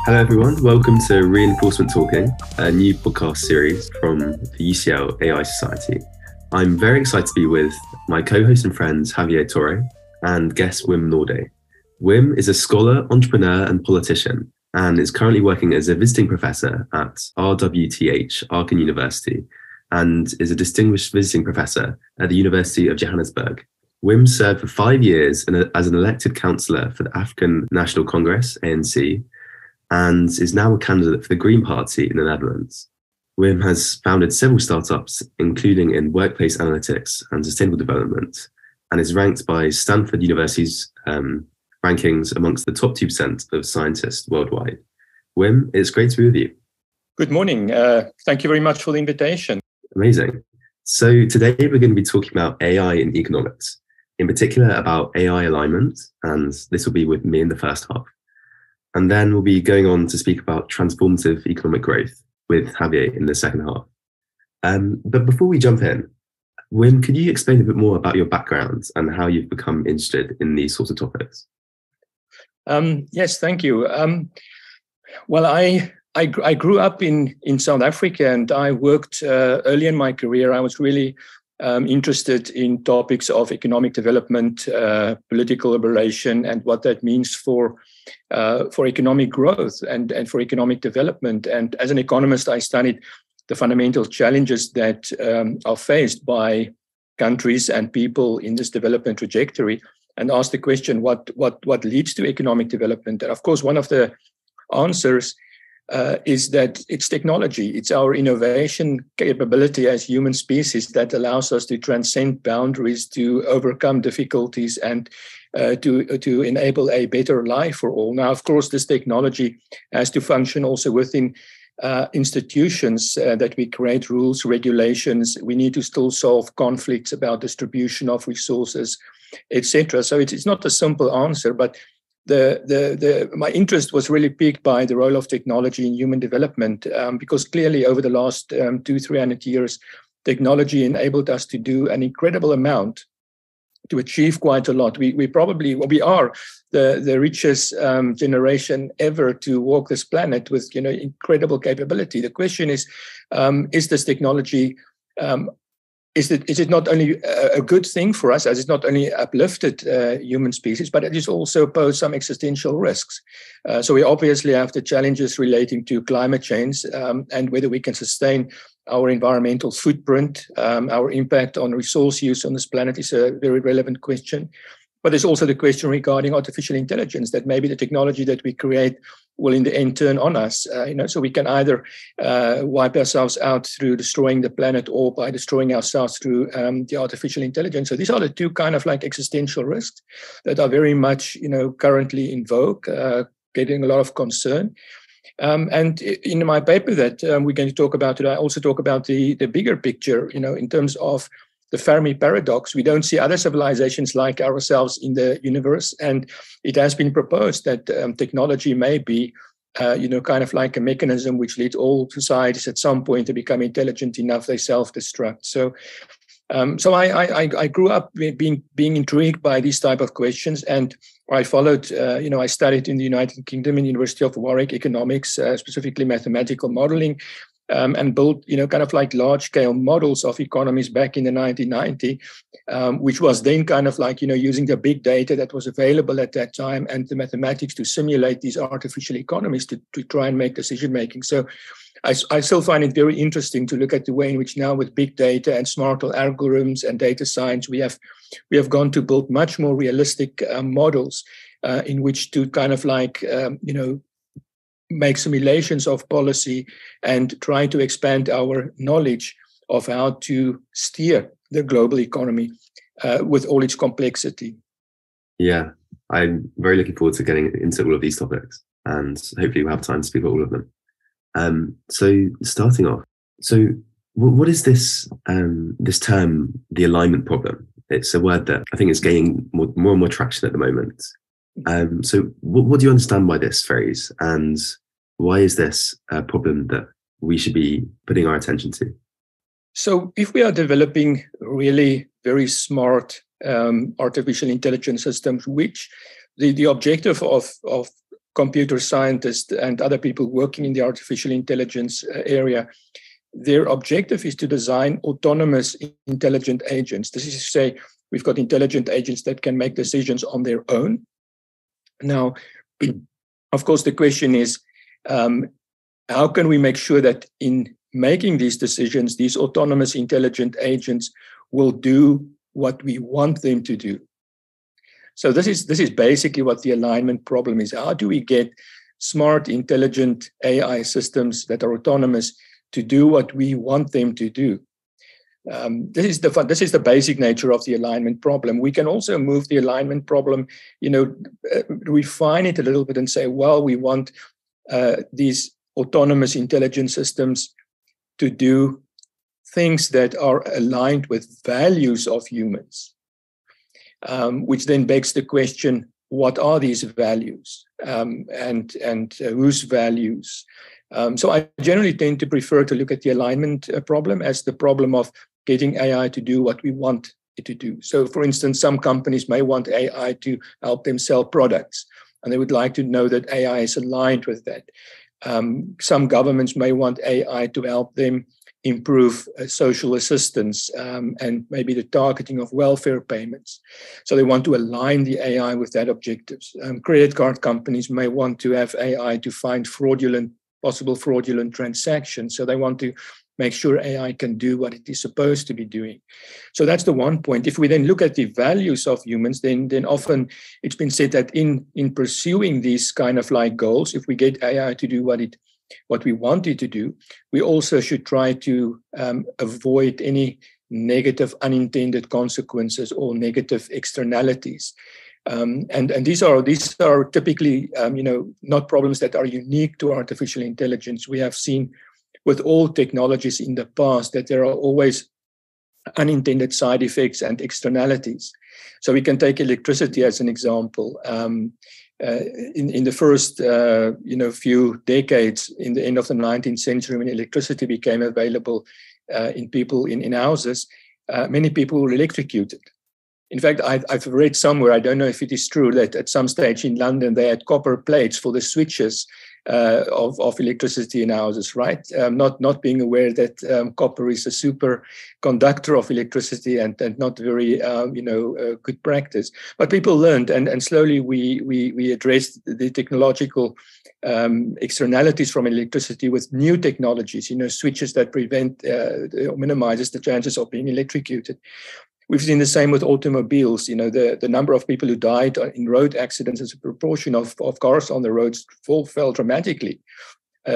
Hello everyone, welcome to Reinforcement Talking, a new podcast series from the UCL AI Society. I'm very excited to be with my co-host and friends Javier Torre and guest Wim Naude. Wim is a scholar, entrepreneur and politician and is currently working as a visiting professor at RWTH, Aachen University, and is a distinguished visiting professor at the University of Johannesburg. Wim served for 5 years as an elected councillor for the African National Congress, ANC, and is now a candidate for the Green Party in the Netherlands. Wim has founded several startups, including in workplace analytics and sustainable development, and is ranked by Stanford University's rankings amongst the top 2% of scientists worldwide. Wim, it's great to be with you. Good morning. Thank you very much for the invitation. Amazing. So today we're going to be talking about AI in economics, in particular about AI alignment, and this will be with me in the first half. And then we'll be going on to speak about transformative economic growth with Javier in the second half. But before we jump in, Wim, could you explain a bit more about your background and how you've become interested in these sorts of topics? Yes, thank you. Well, I grew up in South Africa, and I worked early in my career. I was really interested in topics of economic development, political liberation, and what that means for economic growth and for economic development. And as an economist, I studied the fundamental challenges that are faced by countries and people in this development trajectory, and asked the question, what leads to economic development? And of course, one of the answers is that it's technology. It's our innovation capability as human species that allows us to transcend boundaries, to overcome difficulties, and to enable a better life for all. Now, of course, this technology has to function also within institutions that we create rules, regulations. We need to still solve conflicts about distribution of resources, etc. So it's not a simple answer, but my interest was really piqued by the role of technology in human development, because clearly over the last 200-300 years, technology enabled us to do an incredible amount, to achieve quite a lot. We are the richest generation ever to walk this planet with incredible capability. The question is this technology is it not only a good thing for us, as it's not only uplifted human species, but it is also posed some existential risks. So we obviously have the challenges relating to climate change and whether we can sustain our environmental footprint. Our impact on resource use on this planet is a very relevant question. But there's also the question regarding artificial intelligence, that maybe the technology that we create will in the end turn on us. So we can either wipe ourselves out through destroying the planet, or by destroying ourselves through the artificial intelligence. So these are the two kind of like existential risks that are very much currently in vogue, getting a lot of concern. And in my paper that we're going to talk about today, I also talk about the bigger picture, in terms of the Fermi paradox. We don't see other civilizations like ourselves in the universe, and it has been proposed that technology may be, kind of like a mechanism which leads all societies at some point to become intelligent enough they self-destruct. So I grew up being intrigued by these type of questions, and I followed. I studied in the United Kingdom in the University of Warwick economics, specifically mathematical modeling. And built, kind of like large-scale models of economies back in the 1990s, which was then kind of like, using the big data that was available at that time and the mathematics to simulate these artificial economies to try and make decision-making. So I still find it very interesting to look at the way in which now with big data and smarter algorithms and data science, we have gone to build much more realistic models in which to kind of like, make simulations of policy and try to expand our knowledge of how to steer the global economy with all its complexity. Yeah, I'm very looking forward to getting into all of these topics, and hopefully we'll have time to speak about all of them. So starting off, what is this term, the alignment problem? It's a word that I think is gaining more and more traction at the moment. So what do you understand by this phrase, and why is this a problem that we should be putting our attention to? So if we are developing really very smart artificial intelligence systems, which the objective of computer scientists and other people working in the artificial intelligence area, their objective is to design autonomous intelligent agents. This is to say, we've got intelligent agents that can make decisions on their own. Now, of course, the question is, how can we make sure that in making these decisions, these autonomous intelligent agents will do what we want them to do? So this is basically what the alignment problem is. How do we get smart, intelligent AI systems that are autonomous to do what we want them to do? This is the basic nature of the alignment problem. We can also move the alignment problem, refine it a little bit and say, well, we want these autonomous intelligent systems to do things that are aligned with values of humans, which then begs the question, what are these values and whose values? So I generally tend to prefer to look at the alignment problem as the problem of getting AI to do what we want it to do. So, for instance, some companies may want AI to help them sell products, and they would like to know that AI is aligned with that. Some governments may want AI to help them improve social assistance and maybe the targeting of welfare payments. So they want to align the AI with that objectives. Credit card companies may want to have AI to find possible fraudulent transactions. So they want to make sure AI can do what it is supposed to be doing. So that's the one point. If we then look at the values of humans, then often it's been said that in pursuing these kind of like goals, if we get AI to do what we want it to do, we also should try to avoid any negative unintended consequences or negative externalities. And these are typically not problems that are unique to artificial intelligence. We have seen with all technologies in the past that there are always unintended side effects and externalities. So we can take electricity as an example. In the first few decades, in the end of the 19th century, when electricity became available in houses, many people were electrocuted. In fact, I've read somewhere, I don't know if it is true, that at some stage in London they had copper plates for the switches of electricity in houses, right? Not being aware that copper is a super conductor of electricity and not very good practice. But people learned, and slowly we addressed the technological externalities from electricity with new technologies, switches that prevent or minimizes the chances of being electrocuted. We've seen the same with automobiles. The number of people who died in road accidents as a proportion of cars on the roads fell dramatically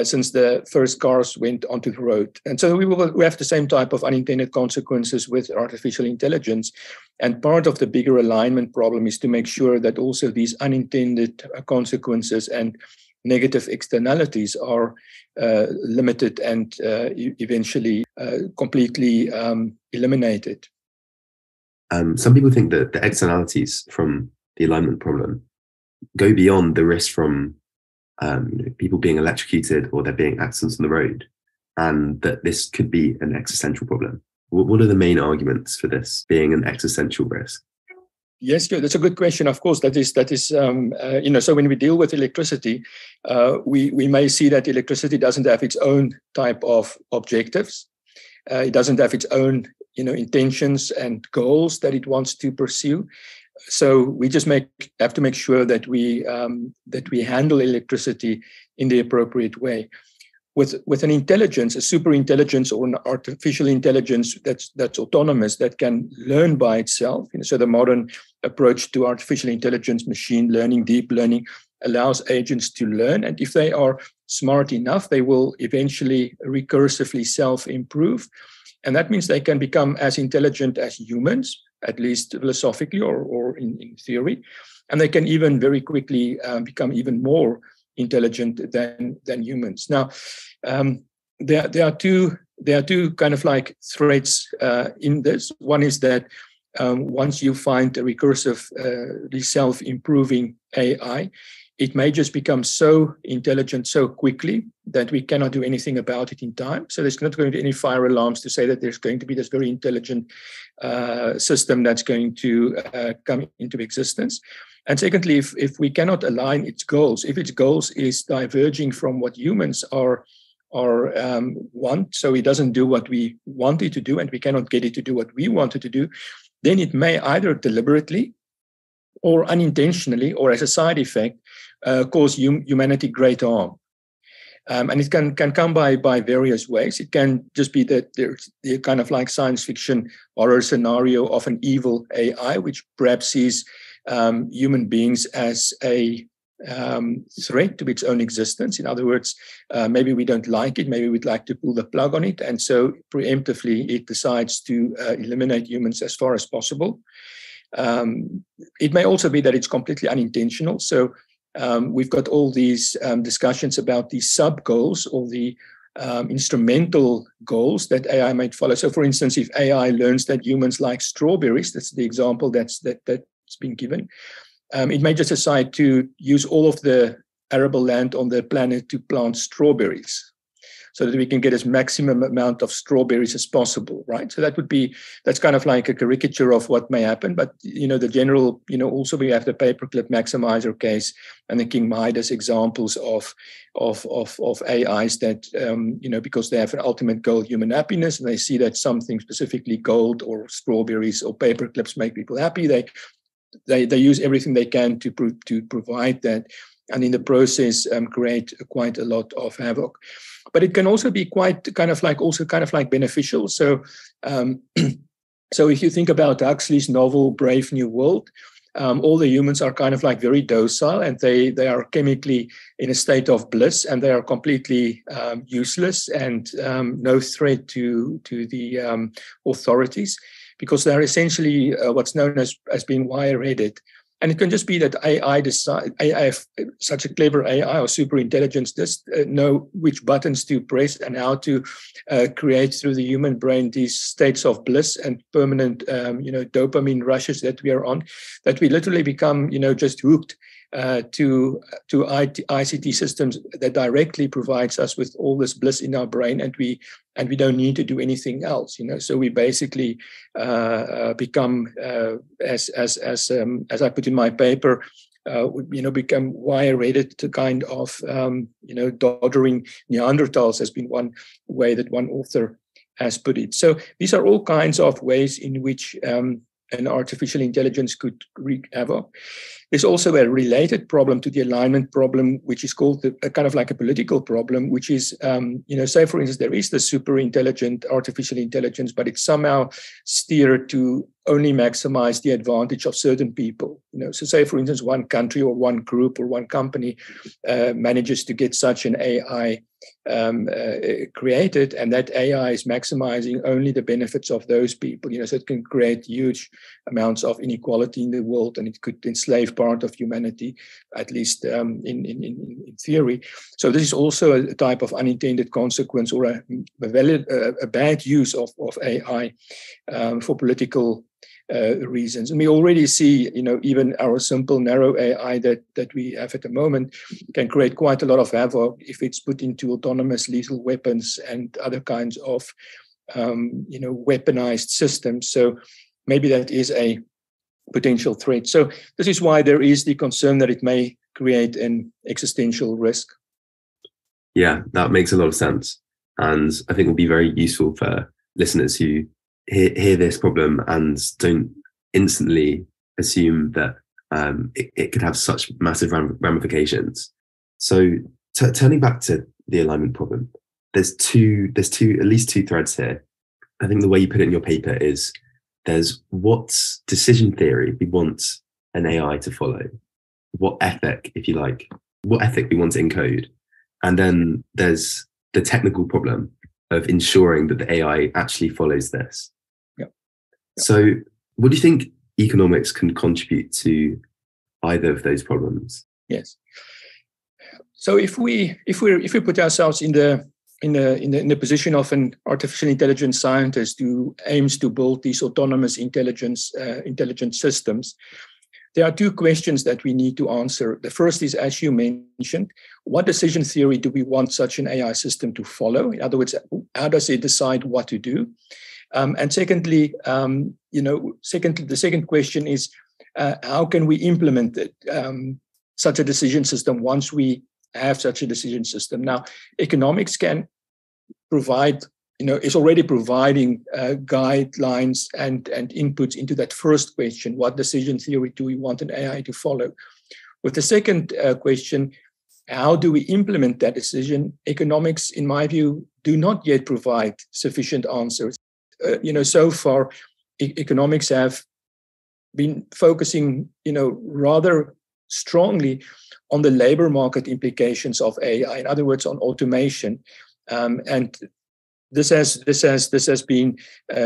since the first cars went onto the road. And so we have the same type of unintended consequences with artificial intelligence. And part of the bigger alignment problem is to make sure that also these unintended consequences and negative externalities are limited and eventually completely eliminated. Some people think that the externalities from the alignment problem go beyond the risk from people being electrocuted or there being accidents on the road, and that this could be an existential problem. What are the main arguments for this being an existential risk? Yes, that's a good question. Of course, that is. So when we deal with electricity, we may see that electricity doesn't have its own type of objectives. It doesn't have its own intentions and goals that it wants to pursue. So we just have to make sure that we handle electricity in the appropriate way. With an intelligence, a super intelligence or an artificial intelligence that's autonomous, that can learn by itself. So the modern approach to artificial intelligence, machine learning, deep learning, allows agents to learn. And if they are smart enough, they will eventually recursively self-improve. And that means they can become as intelligent as humans, at least philosophically or in theory. And they can even very quickly become even more intelligent than humans. Now, there are two kind of like threads in this. One is that once you find a recursively self-improving AI, it may just become so intelligent so quickly that we cannot do anything about it in time. So there's not going to be any fire alarms to say that there's going to be this very intelligent system that's going to come into existence. And secondly, if we cannot align its goals, if its goals is diverging from what humans want, so it doesn't do what we want it to do, and we cannot get it to do what we want it to do, then it may either deliberately or unintentionally, or as a side effect, cause humanity great harm. And it can come by various ways. It can just be that there's the kind of like science fiction horror scenario of an evil AI, which perhaps sees human beings as a threat to its own existence. In other words, maybe we don't like it, maybe we'd like to pull the plug on it, and so preemptively it decides to eliminate humans as far as possible. It may also be that it's completely unintentional. So we've got all these discussions about the sub-goals or the instrumental goals that AI might follow. So for instance, if AI learns that humans like strawberries, that's the example that's been given, it may just decide to use all of the arable land on the planet to plant strawberries so that we can get as maximum amount of strawberries as possible, right? So that's kind of like a caricature of what may happen. But, the general, also we have the paperclip maximizer case and the King Midas examples of AIs that, because they have an ultimate goal, human happiness, and they see that something specifically gold or strawberries or paperclips make people happy. They use everything they can to provide that, and in the process create quite a lot of havoc. But it can also be quite kind of like beneficial. So, so if you think about Huxley's novel Brave New World, all the humans are kind of like very docile, and they are chemically in a state of bliss, and they are completely useless and no threat to the authorities, because they're essentially what's known as being wire-headed. And it can just be that AI have such a clever AI or super intelligence does know which buttons to press and how to create through the human brain these states of bliss and permanent, dopamine rushes that we are on, that we literally become, just hooked to ICT systems that directly provides us with all this bliss in our brain, and we don't need to do anything else. So we basically become, as I put in my paper, become wire-headed to kind of doddering Neanderthals has been one way that one author has put it. So these are all kinds of ways in which an artificial intelligence could wreak havoc. There's also a related problem to the alignment problem, which is called a kind of like a political problem, which is, say, for instance, there is the super intelligent artificial intelligence, but it's somehow steered to only maximize the advantage of certain people. So say, for instance, one country or one group or one company manages to get such an AI created, and that AI is maximizing only the benefits of those people. So it can create huge amounts of inequality in the world, and it could enslave part of humanity, at least in theory. So this is also a type of unintended consequence, or a bad use of AI for political reasons. And we already see, even our simple narrow AI that we have at the moment can create quite a lot of havoc if it's put into autonomous lethal weapons and other kinds of, weaponized systems. So maybe that is a potential threat. So this is why there is the concern that it may create an existential risk. Yeah, that makes a lot of sense. And I think will be very useful for listeners who hear this problem and don't instantly assume that it could have such massive ramifications. So turning back to the alignment problem, there's at least two threads here. I think the way you put it in your paper is there's what decision theory we want an AI to follow, what ethic, if you like, what ethic we want to encode. And then there's the technical problem of ensuring that the AI actually follows this. Yep. So what do you think economics can contribute to either of those problems? Yes. So if we put ourselves in the position of an artificial intelligence scientist who aims to build these autonomous intelligent systems, there are two questions that we need to answer. The first is, as you mentioned, what decision theory do we want such an AI system to follow? In other words, how does it decide what to do? And secondly, the second question is, how can we implement it, such a decision system once we have such a decision system? Now, economics can provide, is already providing guidelines and inputs into that first question: what decision theory do we want an AI to follow? With the second question, how do we implement that decision? Economics, in my view, do not yet provide sufficient answers. So far, economics have been focusing, rather strongly on the labor market implications of AI. In other words, on automation, and this has been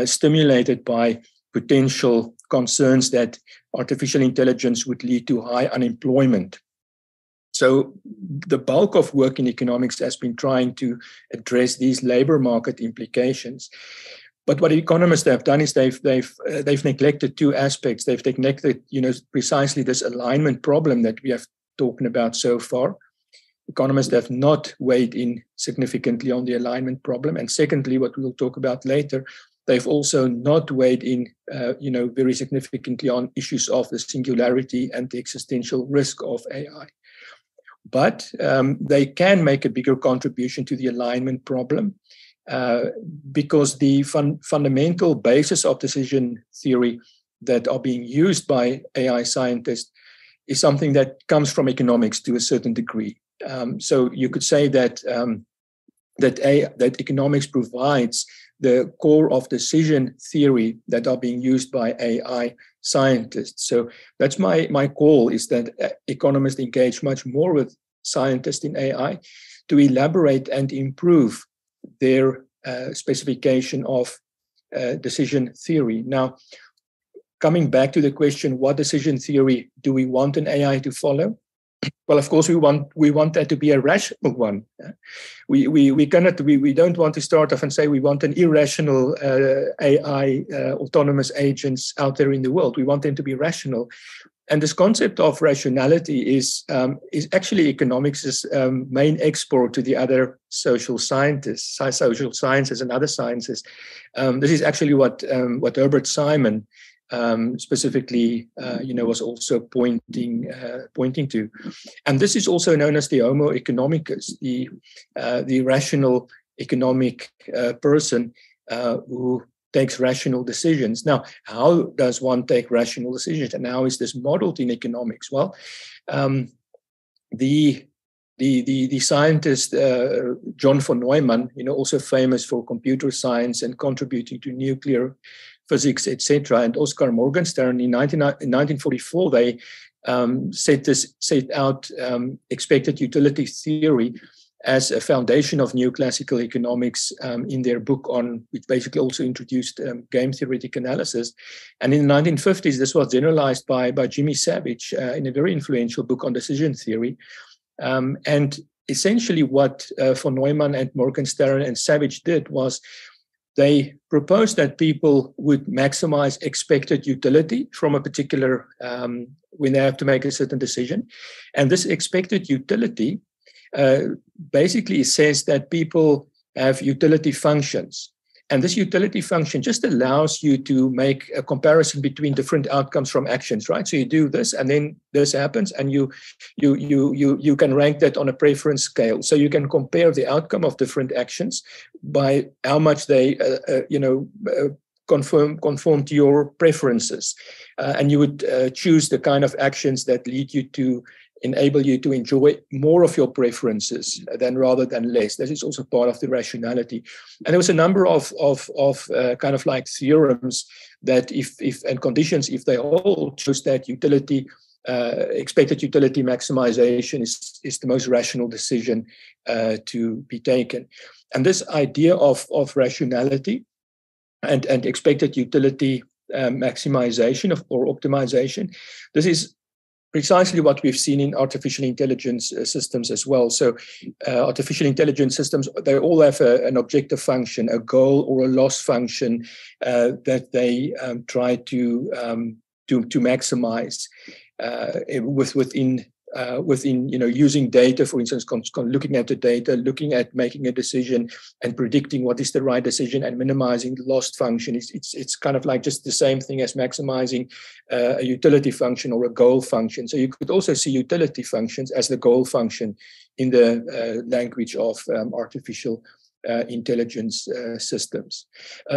stimulated by potential concerns that artificial intelligence would lead to high unemployment. So the bulk of work in economics has been trying to address these labor market implications. But what economists have done is they've neglected two aspects. They've neglected, precisely this alignment problem that we have talked about so far. Economists have not weighed in significantly on the alignment problem. And secondly, what we'll talk about later, they've also not weighed in, very significantly on issues of the singularity and the existential risk of AI. But they can make a bigger contribution to the alignment problem. Because the fundamental basis of decision theory that are being used by AI scientists is something that comes from economics to a certain degree. So you could say that that economics provides the core of decision theory that are being used by AI scientists. So that's my call, is that economists engage much more with scientists in AI to elaborate and improve their specification of decision theory. Now, coming back to the question, what decision theory do we want an AI to follow? Well, of course, we want that to be a rational one. We don't want to start off and say we want an irrational AI autonomous agents out there in the world. We want them to be rational. And this concept of rationality is actually economics' main export to the other social sciences and other sciences. This is actually what Herbert Simon specifically, was also pointing to, and this is also known as the Homo economicus, the rational economic person who takes rational decisions. Now, how does one take rational decisions, and how is this modeled in economics? Well, the scientist John von Neumann, also famous for computer science and contributing to nuclear physics, etc., and Oscar Morgenstern in 1944, they set out expected utility theory as a foundation of neoclassical economics in their book which basically also introduced game theoretic analysis. And in the 1950s, this was generalized by Jimmy Savage in a very influential book on decision theory. And essentially what von Neumann and Morgenstern and Savage did was they proposed that people would maximize expected utility from a particular, when they have to make a certain decision. And this expected utility basically says that people have utility functions. And this utility function just allows you to make a comparison between different outcomes from actions, right? So you do this, and then this happens, and you can rank that on a preference scale. So you can compare the outcome of different actions by how much they, conform to your preferences, and you would choose the kind of actions that lead you to enable you to enjoy more of your preferences rather than less. This is also part of the rationality. And there was a number of kind of like theorems that if and conditions, if they hold, shows that utility, expected utility maximization is the most rational decision to be taken. And this idea of rationality and expected utility maximization or optimization, this is precisely what we've seen in artificial intelligence systems as well. So artificial intelligence systems, they all have an objective function, a goal or a loss function that they try to maximize. within using data, for instance, looking at the data, looking at making a decision and predicting what is the right decision and minimizing the loss function. It's kind of like just the same thing as maximizing a utility function or a goal function. So you could also see utility functions as the goal function in the language of artificial intelligence systems.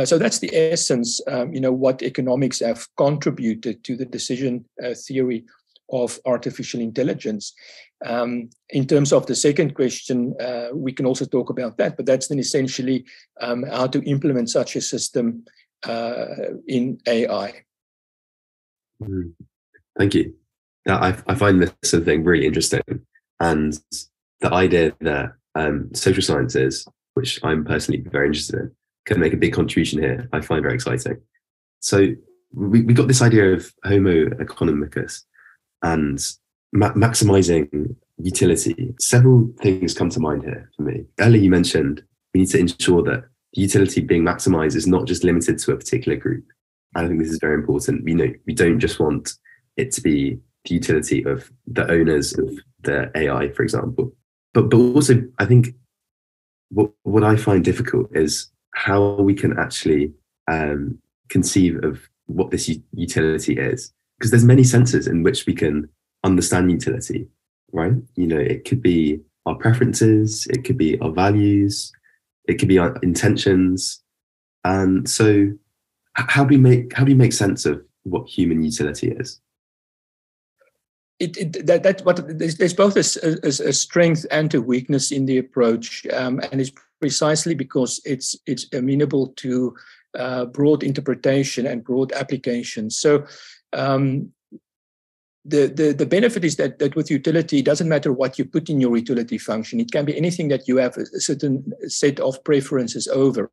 So that's the essence, what economics have contributed to the decision theory of artificial intelligence. In terms of the second question, we can also talk about that, but that's then essentially how to implement such a system in AI. Thank you. I find this sort of thing really interesting. And the idea that social sciences, which I'm personally very interested in, can make a big contribution here, I find very exciting. So we got this idea of Homo economicus and maximizing utility. Several things come to mind here for me. Earlier you mentioned we need to ensure that the utility being maximized is not just limited to a particular group. I think this is very important. We don't just want it to be the utility of the owners of the AI, for example. But also, I think what I find difficult is how we can actually conceive of what this utility is. Because there's many senses in which we can understand utility, right? It could be our preferences, it could be our values, it could be our intentions. And so how do we make sense of what human utility is? There's both a strength and a weakness in the approach, and it's precisely because it's amenable to broad interpretation and broad application. So the benefit is that with utility, it doesn't matter what you put in your utility function. It can be anything that you have a certain set of preferences over.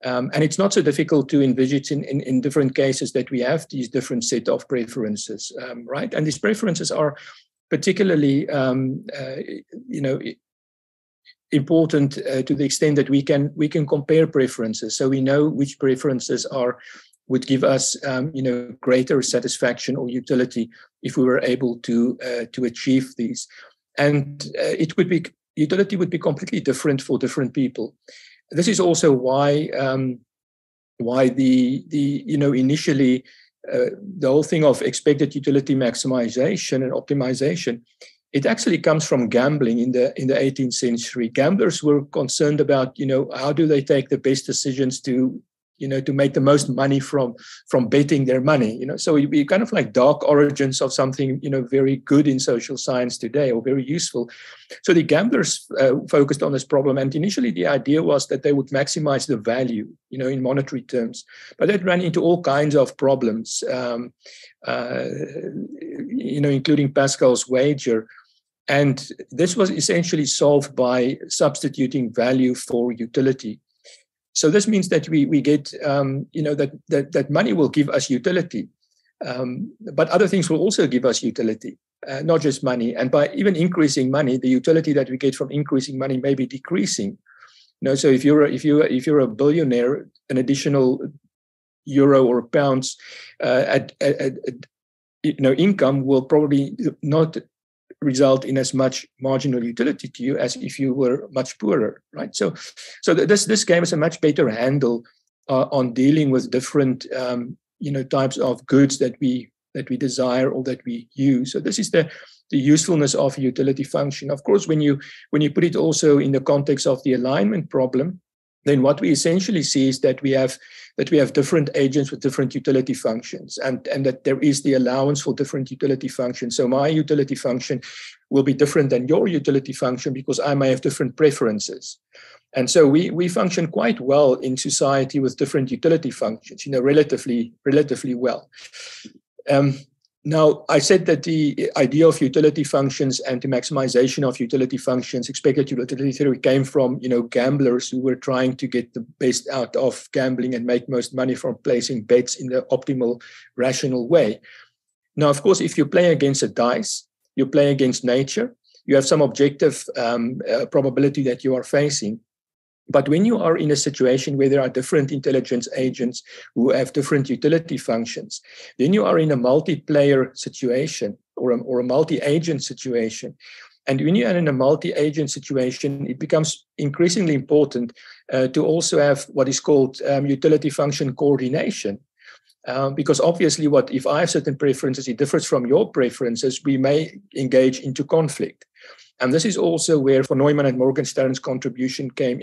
And it's not so difficult to envisage in different cases that we have these different set of preferences, right? And these preferences are particularly, important to the extent that we can compare preferences. So we know which preferences would give us, greater satisfaction or utility if we were able to achieve these. And utility would be completely different for different people. This is also why initially the whole thing of expected utility maximization and optimization, it actually comes from gambling in the 18th century. Gamblers were concerned about, how do they take the best decisions to make the most money from betting their money. So we kind of like dark origins of something, very good in social science today, or very useful. So the gamblers focused on this problem. And initially the idea was that they would maximize the value, in monetary terms. But that ran into all kinds of problems, including Pascal's wager. And this was essentially solved by substituting value for utility. So this means that we get, that money will give us utility, but other things will also give us utility, not just money. And by even increasing money, the utility that we get from increasing money may be decreasing. So if you're a billionaire, an additional euro or pounds income will probably not result in as much marginal utility to you as if you were much poorer, right? So this gave us a much better handle on dealing with different types of goods that we desire or that we use. So this is the usefulness of a utility function. Of course, when you put it also in the context of the alignment problem, then what we essentially see is that we have different agents with different utility functions, and that there is the allowance for different utility functions. So my utility function will be different than your utility function because I may have different preferences. And so we function quite well in society with different utility functions, relatively well. Now, I said that the idea of utility functions and the maximization of utility functions, expected utility theory, came from, gamblers who were trying to get the best out of gambling and make most money from placing bets in the optimal, rational way. Now, of course, if you play against a dice, you play against nature, you have some objective probability that you are facing. But when you are in a situation where there are different intelligence agents who have different utility functions, then you are in a multiplayer situation or a multi-agent situation. And when you're in a multi-agent situation, it becomes increasingly important to also have what is called utility function coordination. Because obviously, if I have certain preferences, it differs from your preferences, we may engage into conflict. And this is also where von Neumann and Morgenstern's contribution came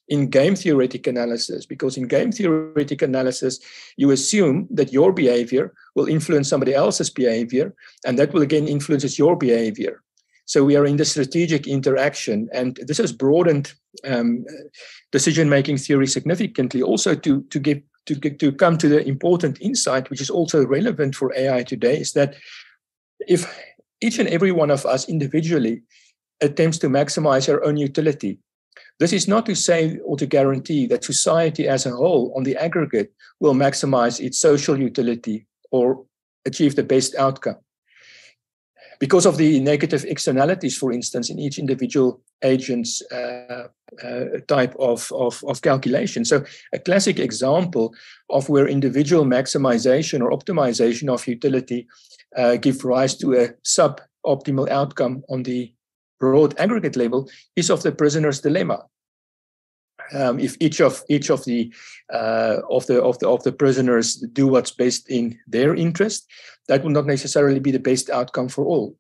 in game theoretic analysis, because in game theoretic analysis, you assume that your behavior will influence somebody else's behavior, and that will again influence your behavior. So we are in the strategic interaction, and this has broadened decision-making theory significantly, also to come to the important insight, which is also relevant for AI today, is that if each and every one of us individually attempts to maximize our own utility, this is not to say or to guarantee that society as a whole, on the aggregate, will maximize its social utility or achieve the best outcome. Because of the negative externalities, for instance, in each individual agent's type of calculation. So a classic example of where individual maximization or optimization of utility give rise to a suboptimal outcome on the broad aggregate level is of the prisoner's dilemma. If each of the prisoners do what's best in their interest, that will not necessarily be the best outcome for all.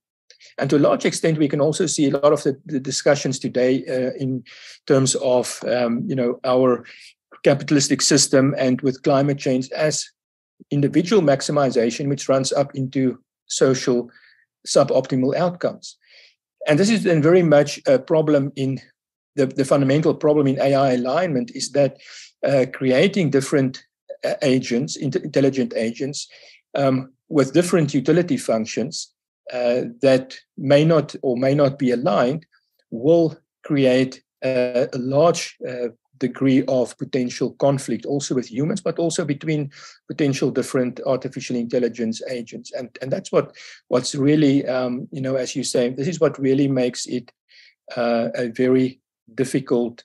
And to a large extent, we can also see a lot of the discussions today in terms of our capitalistic system and with climate change as individual maximization, which runs up into social suboptimal outcomes. And this is then very much a problem in the fundamental problem in AI alignment is that creating different agents, intelligent agents, with different utility functions that may not be aligned will create a large degree of potential conflict also with humans, but also between potential different artificial intelligence agents. And that's what's really, as you say, this is what really makes it a very difficult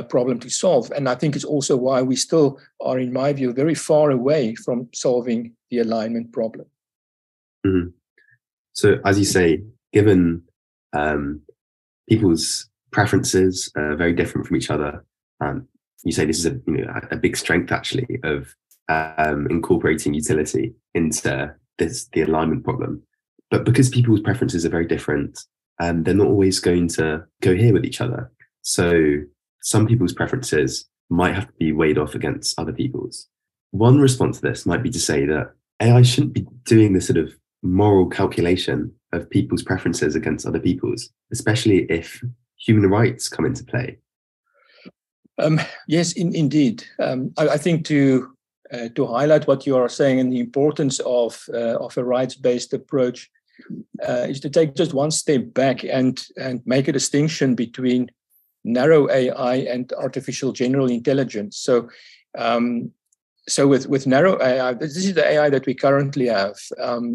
problem to solve. And I think it's also why we still are, in my view, very far away from solving the alignment problem. Mm-hmm. So, as you say, given people's preferences are very different from each other, you say this is a big strength actually of incorporating utility into the alignment problem. But because people's preferences are very different, they're not always going to cohere with each other. So some people's preferences might have to be weighed off against other people's. One response to this might be to say that AI shouldn't be doing the sort of moral calculation of people's preferences against other people's, especially if human rights come into play. Yes, indeed. I think to highlight what you are saying and the importance of a rights-based approach is to take just one step back and make a distinction between narrow AI and artificial general intelligence. So with narrow AI, this is the AI that we currently have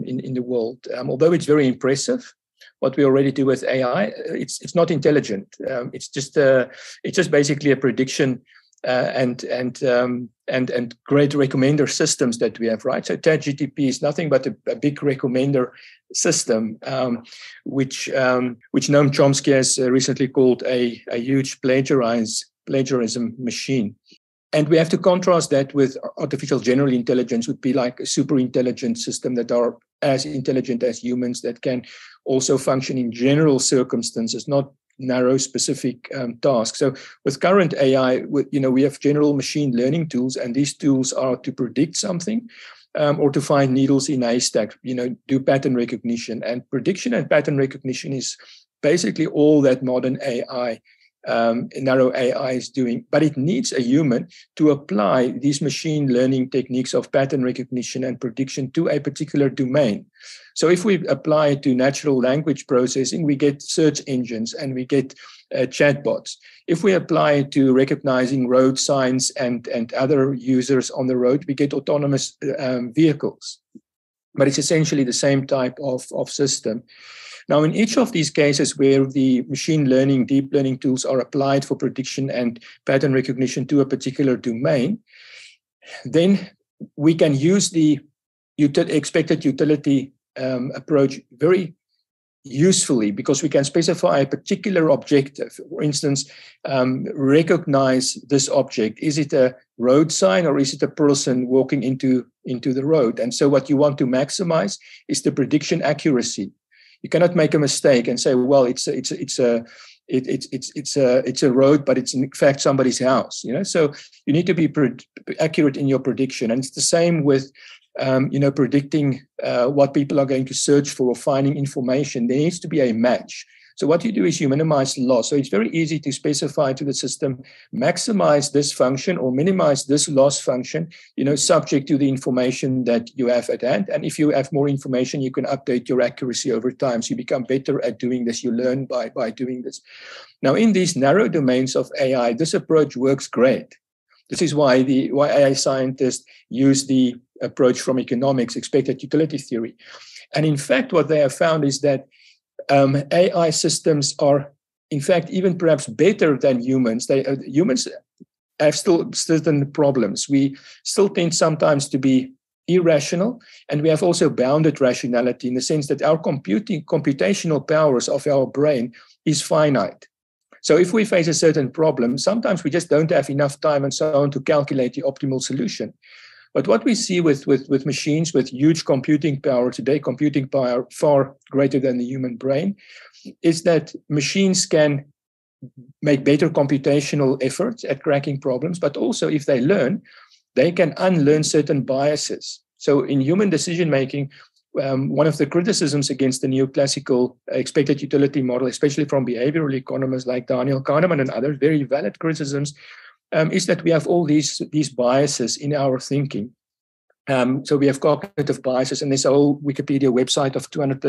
in the world. Although it's very impressive, what we already do with AI, it's not intelligent. It's just basically a prediction and great recommender systems that we have, right? So ChatGPT is nothing but a big recommender system, which Noam Chomsky has recently called a huge plagiarism machine. And we have to contrast that with artificial general intelligence, would be like a super intelligent system that are as intelligent as humans, that can also function in general circumstances, not narrow specific tasks. So with current AI, we have general machine learning tools, and these tools are to predict something or to find needles in a haystack, do pattern recognition. And prediction and pattern recognition is basically all that modern AI, narrow AI is doing, but it needs a human to apply these machine learning techniques of pattern recognition and prediction to a particular domain. So if we apply it to natural language processing, we get search engines and we get chatbots. If we apply it to recognizing road signs and other users on the road, we get autonomous vehicles. But it's essentially the same type of system. Now, in each of these cases where the machine learning, deep learning tools are applied for prediction and pattern recognition to a particular domain, then we can use the expected utility approach very usefully because we can specify a particular objective. For instance, recognize this object. Is it a road sign or is it a person walking into the road? And so what you want to maximize is the prediction accuracy. You cannot make a mistake and say, well, it's a road, but it's in fact somebody's house. So you need to be accurate in your prediction, and it's the same with predicting what people are going to search for or finding information. There needs to be a match. So what you do is you minimize loss. So it's very easy to specify to the system, maximize this function or minimize this loss function, subject to the information that you have at hand. And if you have more information, you can update your accuracy over time. So you become better at doing this. You learn by doing this. Now, in these narrow domains of AI, this approach works great. This is why AI scientists use the approach from economics, expected utility theory. And in fact, what they have found is that AI systems are, in fact, even perhaps better than humans. Humans have still certain problems. We still tend sometimes to be irrational, and we have also bounded rationality in the sense that our computational powers of our brain is finite. So if we face a certain problem, sometimes we just don't have enough time and so on to calculate the optimal solution. But what we see with machines with huge computing power today, computing power far greater than the human brain, is that machines can make better computational efforts at cracking problems, but also if they learn, they can unlearn certain biases. So in human decision-making, one of the criticisms against the neoclassical expected utility model, especially from behavioral economists like Daniel Kahneman and others, very valid criticisms, is that we have all these biases in our thinking. So we have cognitive biases, and there's a whole Wikipedia website of 200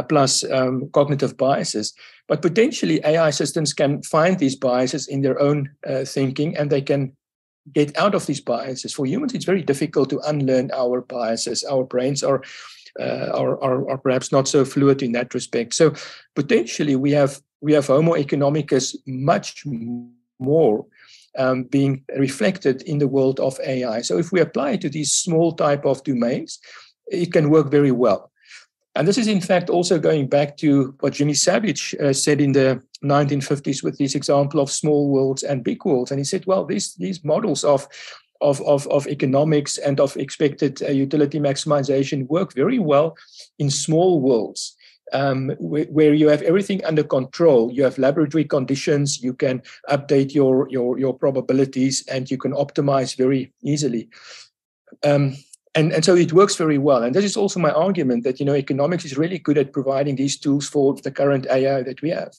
plus cognitive biases. But potentially AI systems can find these biases in their own thinking, and they can get out of these biases. For humans, it's very difficult to unlearn our biases. Our brains are perhaps not so fluid in that respect. So potentially we have Homo economicus much more being reflected in the world of AI. So if we apply it to these small type of domains, it can work very well. And this is in fact also going back to what Jimmy Savage said in the 1950s with this example of small worlds and big worlds. And he said, well, these models of economics and of expected utility maximization work very well in small worlds. Where you have everything under control. You have laboratory conditions, you can update your probabilities, and you can optimize very easily. And so it works very well. And this is also my argument that, economics is really good at providing these tools for the current AI that we have.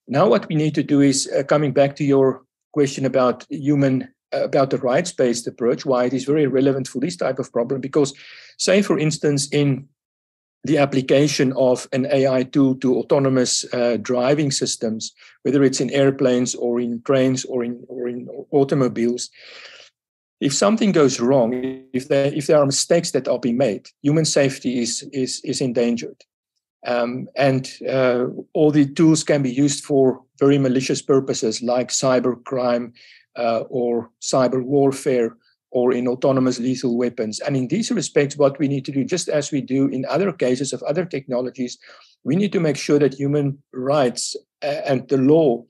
Now what we need to do is, coming back to your question about about the rights-based approach, why it is very relevant for this type of problem, because say, for instance, in the application of an AI tool to autonomous driving systems, whether it's in airplanes or in trains or in automobiles, if something goes wrong, if there are mistakes that are being made, human safety is endangered. And all the tools can be used for very malicious purposes like cybercrime or cyber warfare, or in autonomous lethal weapons. And in these respects, what we need to do, just as we do in other cases of other technologies, we need to make sure that human rights and the law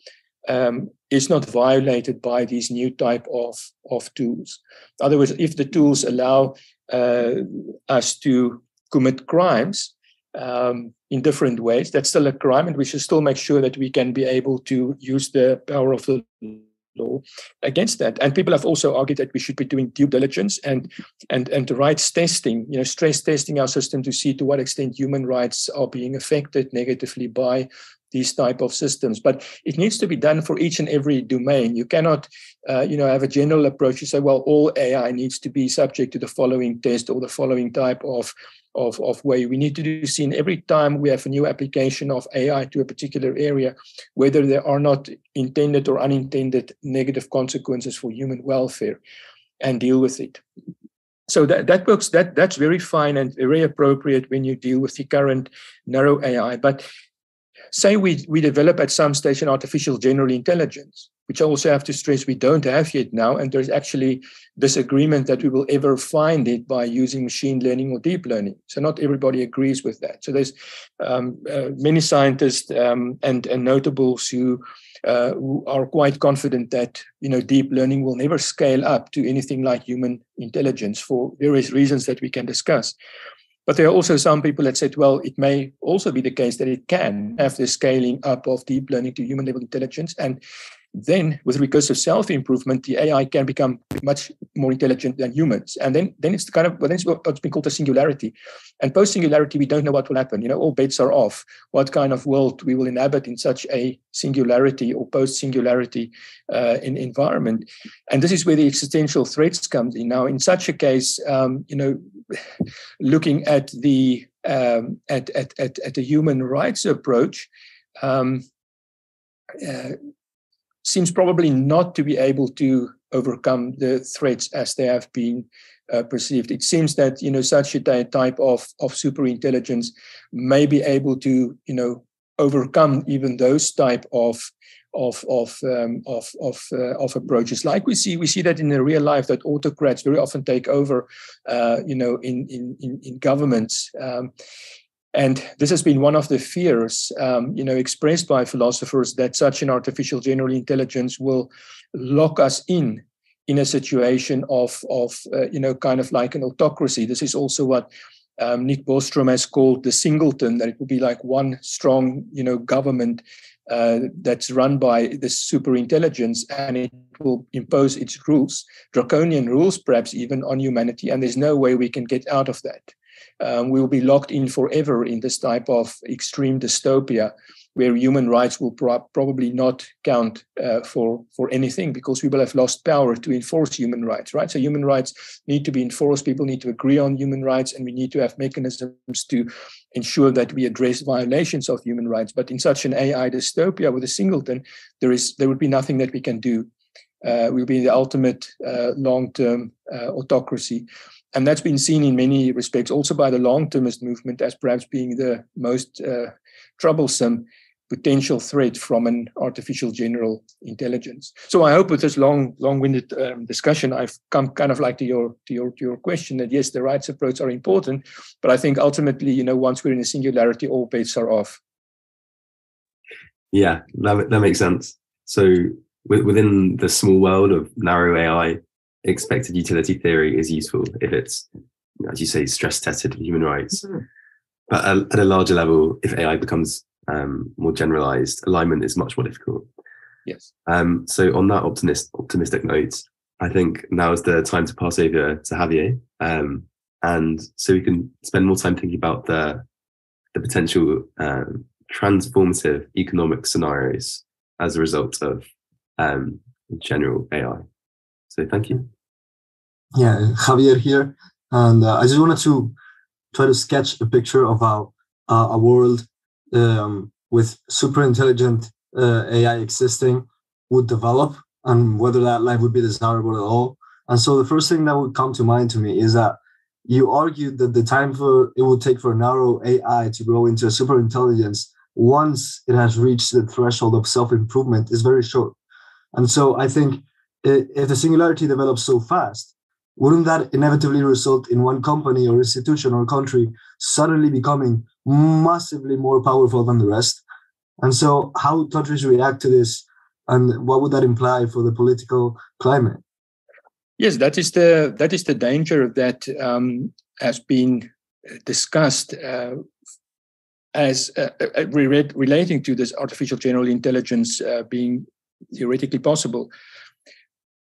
is not violated by these new type of tools. In other words, if the tools allow us to commit crimes in different ways, that's still a crime, and we should still make sure that we can be able to use the power of the law against that. And people have also argued that we should be doing due diligence and rights testing, stress testing our system to see to what extent human rights are being affected negatively by these type of systems. But it needs to be done for each and every domain. You cannot, have a general approach. You say, well, all AI needs to be subject to the following test or the following type of way. We need to see in every time we have a new application of AI to a particular area, whether there are not intended or unintended negative consequences for human welfare, and deal with it. So that works. That's very fine and very appropriate when you deal with the current narrow AI. But say we develop at some stage an artificial general intelligence. which I also have to stress we don't have yet now. And there's actually disagreement that we will ever find it by using machine learning or deep learning. So not everybody agrees with that. So there's many scientists and notables who are quite confident that deep learning will never scale up to anything like human intelligence for various reasons that we can discuss. But there are also some people that said, well, it may also be the case that it can have the scaling up of deep learning to human level intelligence. And then with recursive self-improvement, the AI can become much more intelligent than humans. And then it's what's been called a singularity. And post-singularity, we don't know what will happen. All bets are off what kind of world we will inhabit in such a singularity or post-singularity environment. And this is where the existential threats comes in. Now, in such a case, looking at the human rights approach, seems probably not to be able to overcome the threats as they have been perceived. It seems that such a type of superintelligence may be able to overcome even those type of approaches. Like we see that in the real life, that autocrats very often take over, in governments. And this has been one of the fears, expressed by philosophers, that such an artificial general intelligence will lock us in a situation of kind of like an autocracy. This is also what Nick Bostrom has called the singleton, that it will be like one strong, government that's run by this superintelligence, and it will impose its rules, draconian rules, perhaps even on humanity. And there's no way we can get out of that. We will be locked in forever in this type of extreme dystopia, where human rights will probably not count for anything, because we will have lost power to enforce human rights, right? So human rights need to be enforced. People need to agree on human rights, and we need to have mechanisms to ensure that we address violations of human rights. But in such an AI dystopia with a singleton, there would be nothing that we can do. We'll be in the ultimate long-term autocracy. And that's been seen in many respects also by the long-termist movement as perhaps being the most troublesome potential threat from an artificial general intelligence. So I hope with this long-winded discussion, I've come kind of like to your question that yes, the rights approach are important, but I think ultimately, once we're in a singularity, all bets are off. Yeah, that makes sense. So within the small world of narrow AI, expected utility theory is useful if it's, as you say, stress tested for human rights. Mm-hmm. But at a larger level, if AI becomes more generalized, alignment is much more difficult. Yes. So on that optimistic note, I think now is the time to pass over to Javier, and so we can spend more time thinking about the potential transformative economic scenarios as a result of general AI. So thank you. Yeah, Javier here. And I just wanted to try to sketch a picture of how a world with super intelligent AI existing would develop, and whether that life would be desirable at all. And so the first thing that would come to mind to me is that you argued that the time it would take for narrow AI to grow into a super intelligence once it has reached the threshold of self-improvement is very short. And so I think if the singularity develops so fast, wouldn't that inevitably result in one company or institution or country suddenly becoming massively more powerful than the rest? And so how would countries react to this, and what would that imply for the political climate? Yes, that is the danger that has been discussed as relating to this artificial general intelligence being theoretically possible.